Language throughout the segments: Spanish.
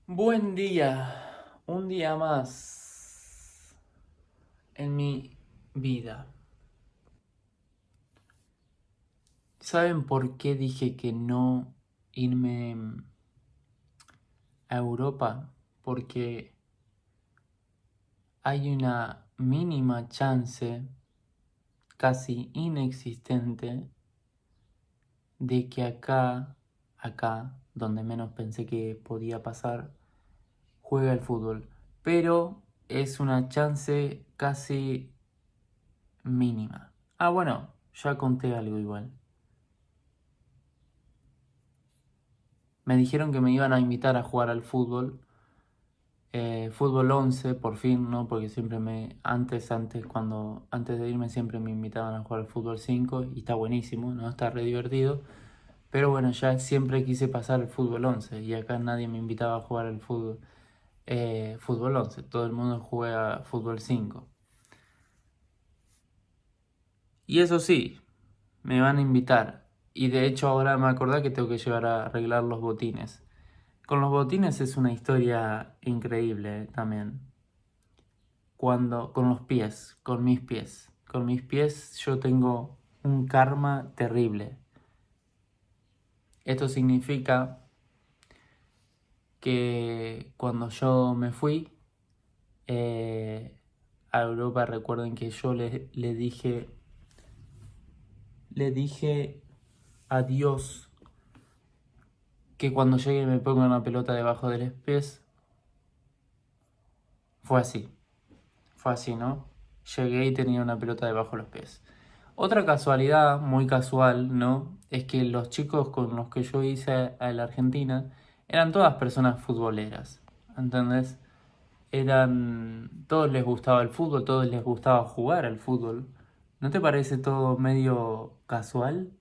Buen día, un día más en mi vida. ¿Saben por qué dije que no irme a Europa? Porque hay una mínima chance, casi inexistente, de que acá, donde menos pensé que podía pasar, juegue el fútbol. Pero es una chance casi mínima. Ah, bueno, ya conté algo igual. Me dijeron que me iban a invitar a jugar al fútbol. Fútbol 11 por fin, ¿no? Porque siempre antes de irme siempre me invitaban a jugar al fútbol 5 y está buenísimo, ¿no? Está re divertido. Pero bueno, ya siempre quise pasar al fútbol 11 y acá nadie me invitaba a jugar al fútbol 11. Todo el mundo juega fútbol 5. Y eso sí, me van a invitar. Y de hecho ahora me acordé que tengo que llevar a arreglar los botines. Con los botines es una historia increíble también. Con los pies, con mis pies yo tengo un karma terrible. Esto significa que cuando yo me fui a Europa, recuerden que yo le dije a Dios que cuando llegue me ponga una pelota debajo de los pies. Fue así. Fue así, ¿no? Llegué y tenía una pelota debajo de los pies. Otra casualidad, muy casual, ¿no? Es que los chicos con los que yo hice a la Argentina eran todas personas futboleras, ¿entendés? Todos les gustaba el fútbol, todos les gustaba jugar al fútbol. ¿No te parece todo medio casual?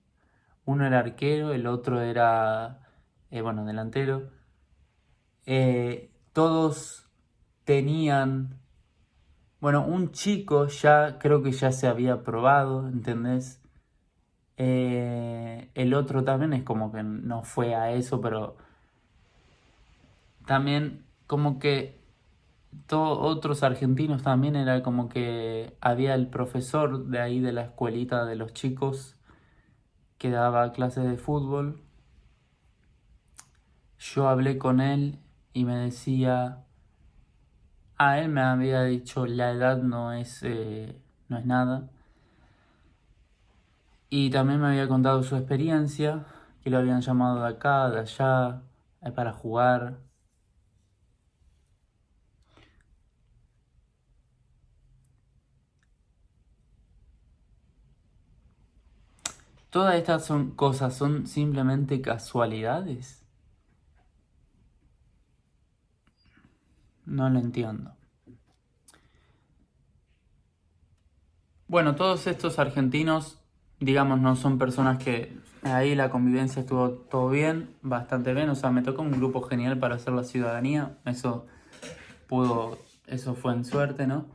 Uno era arquero, el otro era, bueno, delantero. Todos tenían. Bueno, un chico ya creo que ya se había probado, ¿entendés? El otro también es como que no fue a eso, pero también como que otros argentinos también era como que había el profesor de ahí de la escuelita de los chicos que daba clases de fútbol. Yo hablé con él y me decía, él me había dicho la edad no es nada. Y también me había contado su experiencia, que lo habían llamado de acá, de allá, para jugar. Todas estas son simplemente casualidades. No lo entiendo. Bueno, todos estos argentinos, digamos, no son personas que ahí la convivencia estuvo todo bien, bastante bien. O sea, me tocó un grupo genial para hacer la ciudadanía. Eso fue en suerte, ¿no?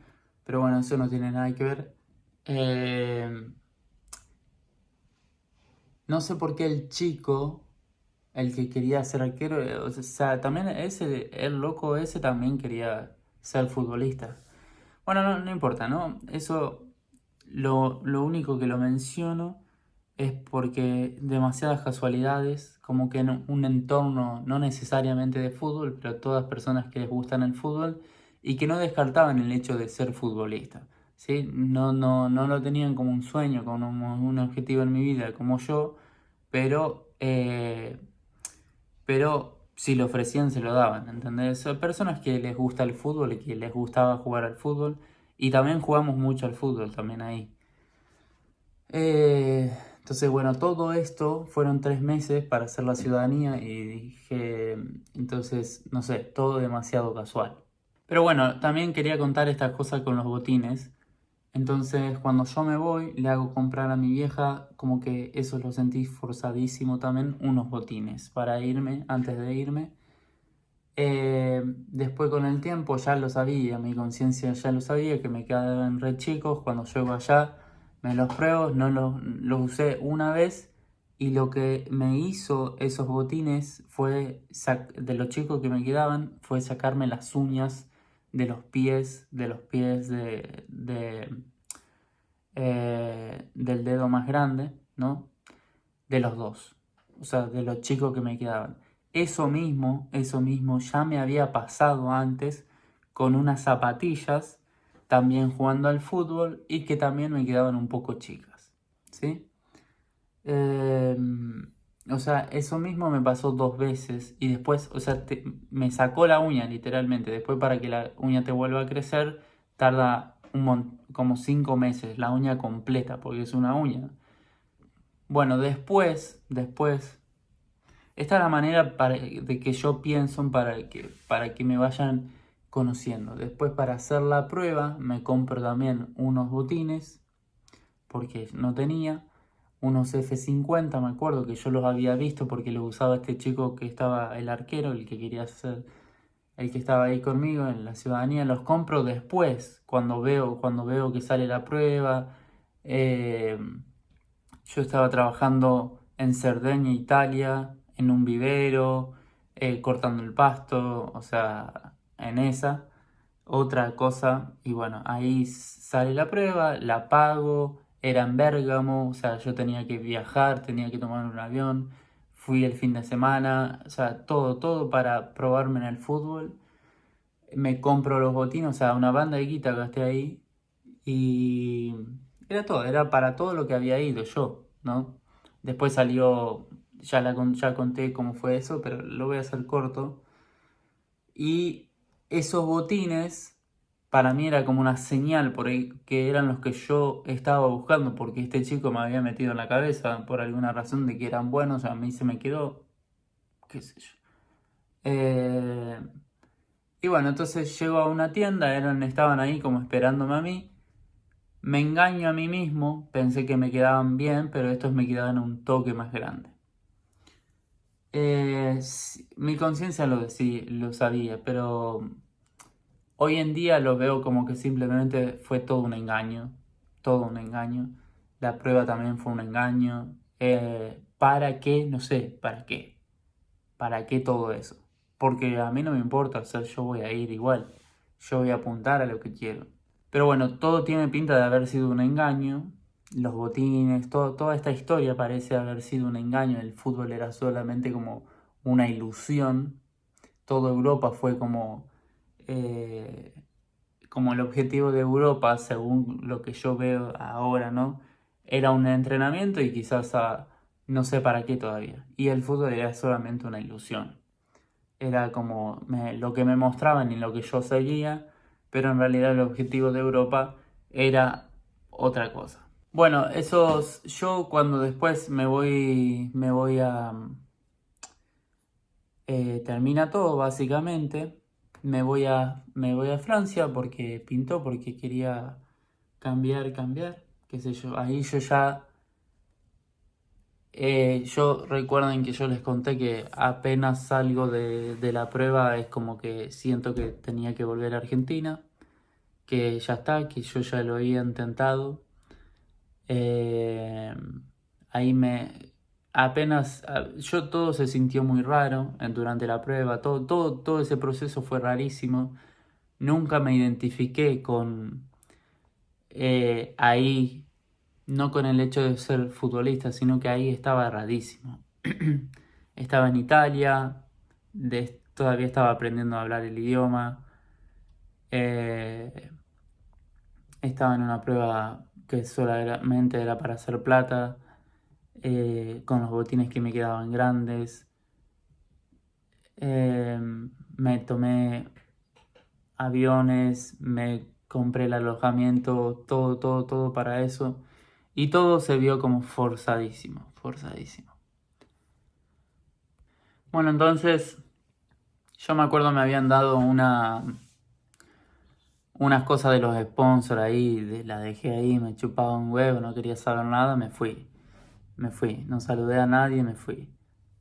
Pero bueno, eso no tiene nada que ver. Eh, no sé por qué el chico, el que quería ser arquero, o sea, también el loco ese también quería ser futbolista. Bueno, no importa, ¿no? Eso, lo único que lo menciono es porque demasiadas casualidades, como que en un entorno no necesariamente de fútbol, pero todas personas que les gustan el fútbol y que no descartaban el hecho de ser futbolista, ¿sí? No lo tenían como un sueño, como un objetivo en mi vida, como yo, pero, eh, pero si lo ofrecían se lo daban, ¿entendés? Son personas que les gusta el fútbol y que les gustaba jugar al fútbol y también jugamos mucho al fútbol también ahí. Entonces, bueno, todo esto fueron 3 meses para hacer la ciudadanía y dije, entonces, no sé, todo demasiado casual. Pero bueno, también quería contar estas cosas con los botines. Entonces, cuando yo me voy, le hago comprar a mi vieja, como que eso lo sentí forzadísimo también, unos botines para irme, antes de irme. Después con el tiempo ya lo sabía, mi conciencia ya lo sabía, que me quedaban re chicos. Cuando llego allá me los pruebo, no los usé una vez Y lo que me hizo esos botines fue, de los chicos que me quedaban, fue sacarme las uñas de los pies del dedo más grande, ¿no? De los dos, o sea, de los chicos que me quedaban. Eso mismo ya me había pasado antes con unas zapatillas, también jugando al fútbol y que también me quedaban un poco chicas, ¿sí? Eh, o sea, eso mismo me pasó 2 veces y después, o sea, me sacó la uña literalmente. Después para que la uña te vuelva a crecer tarda como 5 meses, la uña completa, porque es una uña. Bueno, después, esta es la manera de que yo pienso para que me vayan conociendo. Después para hacer la prueba me compro también unos botines, porque no tenía, unos F50, me acuerdo que yo los había visto porque los usaba este chico que estaba, el arquero, el que quería ser, el que estaba ahí conmigo en la ciudadanía. Los compro después, cuando veo que sale la prueba. Eh, yo estaba trabajando en Cerdeña, Italia, en un vivero, cortando el pasto, o sea, en esa. Otra cosa, y bueno, ahí sale la prueba, la pago, era en Bérgamo, o sea, yo tenía que viajar, tenía que tomar un avión, fui el fin de semana, o sea, todo para probarme en el fútbol. Me compro los botines, o sea, una banda de guita gasté ahí, y era todo, era para todo lo que había ido yo, ¿no? Después salió, ya conté cómo fue eso, pero lo voy a hacer corto. Y esos botines para mí era como una señal por ahí que eran los que yo estaba buscando, porque este chico me había metido en la cabeza por alguna razón de que eran buenos, a mí se me quedó, qué sé yo. Eh, y bueno, entonces llego a una tienda, estaban ahí como esperándome a mí. Me engaño a mí mismo, pensé que me quedaban bien, pero estos me quedaban un toque más grande. Mi conciencia lo sabía, pero hoy en día lo veo como que simplemente fue todo un engaño, todo un engaño. La prueba también fue un engaño. ¿Para qué? No sé, ¿para qué? ¿Para qué todo eso? Porque a mí no me importa, o sea, yo voy a ir igual. Yo voy a apuntar a lo que quiero. Pero bueno, todo tiene pinta de haber sido un engaño. Los botines, toda esta historia parece haber sido un engaño. El fútbol era solamente como una ilusión. Toda Europa fue eh, como el objetivo de Europa, según lo que yo veo ahora, ¿no? Era un entrenamiento y quizás no sé para qué todavía. Y el fútbol era solamente una ilusión. Era como lo que me mostraban y lo que yo seguía, pero en realidad el objetivo de Europa era otra cosa. Bueno, yo cuando después me voy termina todo básicamente, me voy a Francia porque pintó, porque quería cambiar, qué sé yo, ahí yo recuerden que yo les conté que apenas salgo de la prueba es como que siento que tenía que volver a Argentina, que ya está, que yo ya lo había intentado. Eh, ahí yo todo se sintió muy raro durante la prueba, todo ese proceso fue rarísimo. Nunca me identifiqué con ahí, no con el hecho de ser futbolista, sino que ahí estaba rarísimo. Estaba en Italia, todavía estaba aprendiendo a hablar el idioma, eh, estaba en una prueba que solamente era para hacer plata, con los botines que me quedaban grandes. Eh, Me tomé aviones, me compré el alojamiento, todo para eso. Y todo se vio como forzadísimo. Bueno, entonces yo me acuerdo me habían dado unas cosas de los sponsors ahí, la dejé ahí, me chupaba un huevo, no quería saber nada, me fui. No saludé a nadie, me fui.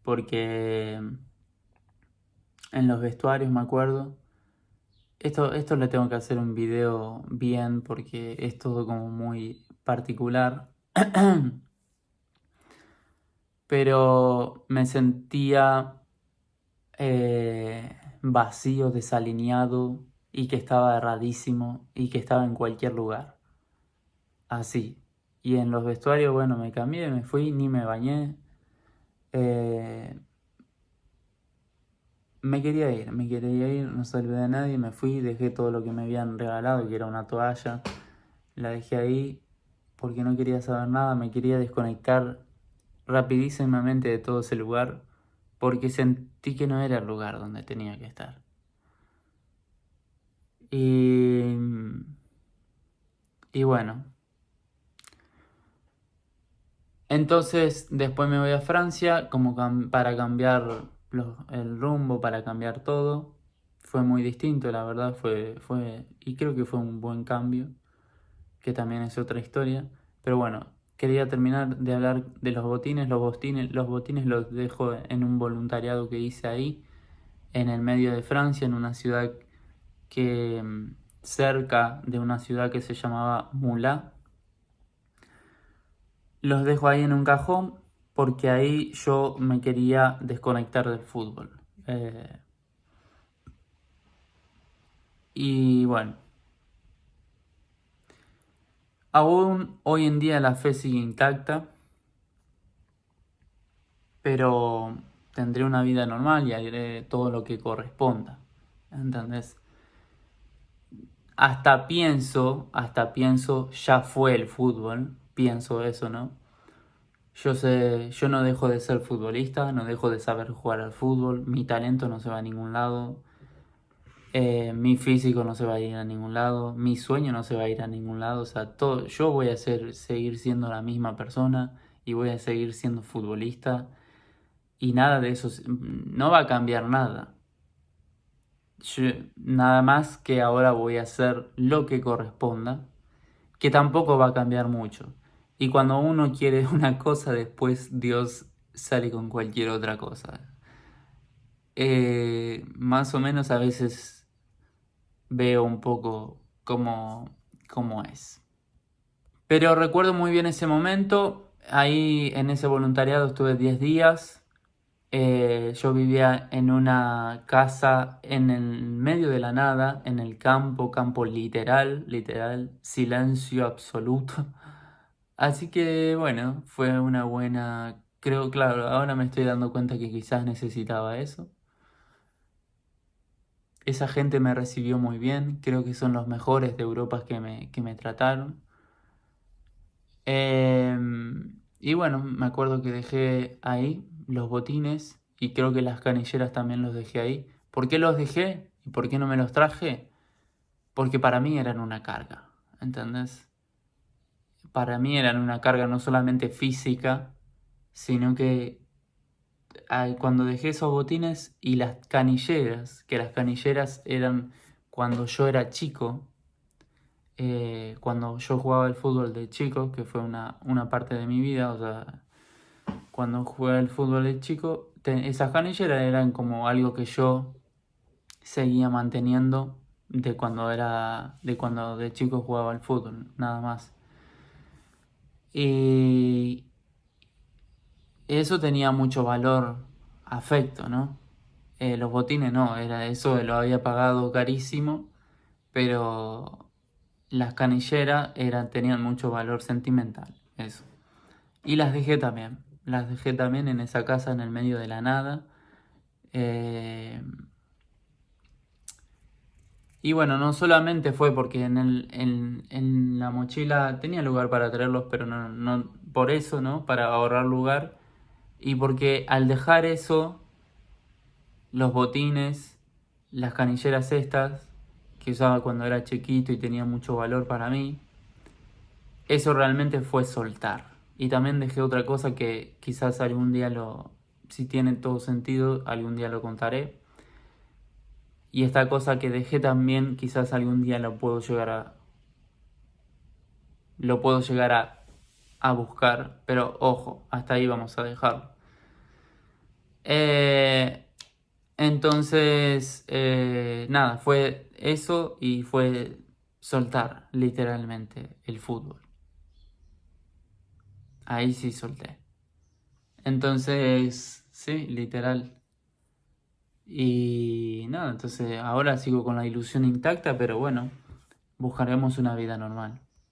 Porque en los vestuarios me acuerdo. Esto le tengo que hacer un video bien porque es todo como muy particular. pero me sentía vacío, desalineado y que estaba erradísimo y que estaba en cualquier lugar. Así. Y en los vestuarios, bueno, me cambié, me fui, ni me bañé. Eh, me quería ir, no saludé a nadie, me fui, dejé todo lo que me habían regalado, que era una toalla, la dejé ahí porque no quería saber nada, me quería desconectar rapidísimamente de todo ese lugar porque sentí que no era el lugar donde tenía que estar. Y, y bueno, entonces después me voy a Francia como para cambiar el rumbo, para cambiar todo. Fue muy distinto, la verdad, y creo que fue un buen cambio, que también es otra historia. Pero bueno, quería terminar de hablar de los botines. Los botines los dejo en un voluntariado que hice ahí, en el medio de Francia, en una ciudad que cerca de una ciudad que se llamaba Moulins. Los dejo ahí en un cajón porque ahí yo me quería desconectar del fútbol. Y bueno, aún hoy en día la fe sigue intacta, pero tendré una vida normal y haré todo lo que corresponda. ¿Entendés? Hasta pienso, ya fue el fútbol, pienso eso, ¿no? Yo no dejo de ser futbolista, no dejo de saber jugar al fútbol, mi talento no se va a ningún lado, mi físico no se va a ir a ningún lado, mi sueño no se va a ir a ningún lado, o sea, todo, yo voy a seguir siendo la misma persona y voy a seguir siendo futbolista y nada de eso, no va a cambiar nada. Nada más que ahora voy a hacer lo que corresponda, que tampoco va a cambiar mucho. Y cuando uno quiere una cosa, después Dios sale con cualquier otra cosa. Más o menos a veces veo un poco cómo es. Pero recuerdo muy bien ese momento. Ahí en ese voluntariado estuve 10 días. Yo vivía en una casa en el medio de la nada, en el campo literal, literal, silencio absoluto. Así que bueno, fue una buena, creo, claro, ahora me estoy dando cuenta que quizás necesitaba eso. Esa gente me recibió muy bien, creo que son los mejores de Europa que me trataron. Y bueno, me acuerdo que dejé ahí los botines y creo que las canilleras también los dejé ahí. ¿Por qué los dejé y por qué no me los traje? Porque para mí eran una carga, ¿entendés? Para mí eran una carga no solamente física, sino que cuando dejé esos botines y las canilleras, que las canilleras eran cuando yo era chico, cuando yo jugaba al fútbol de chico, que fue una parte de mi vida, o sea, cuando jugué al fútbol de chico, esas canilleras eran como algo que yo seguía manteniendo de cuando de chico jugaba al fútbol, nada más. Y eso tenía mucho valor afecto, ¿no? Los botines no, era eso, lo había pagado carísimo, pero las canilleras tenían mucho valor sentimental, eso. Y las dejé también en esa casa en el medio de la nada. Eh, y bueno, no solamente fue porque en la mochila tenía lugar para traerlos, pero no por eso, ¿no? Para ahorrar lugar. Y porque al dejar eso, los botines, las canilleras estas, que usaba cuando era chiquito y tenía mucho valor para mí, eso realmente fue soltar. Y también dejé otra cosa que quizás algún día si tiene todo sentido, algún día lo contaré. Y esta cosa que dejé también, quizás algún día lo puedo llegar a buscar, pero ojo, hasta ahí vamos a dejarlo. Eh, entonces, nada, fue eso y fue soltar literalmente el fútbol. Ahí sí solté. Entonces, sí, literal. Y nada, entonces ahora sigo con la ilusión intacta, pero bueno, buscaremos una vida normal.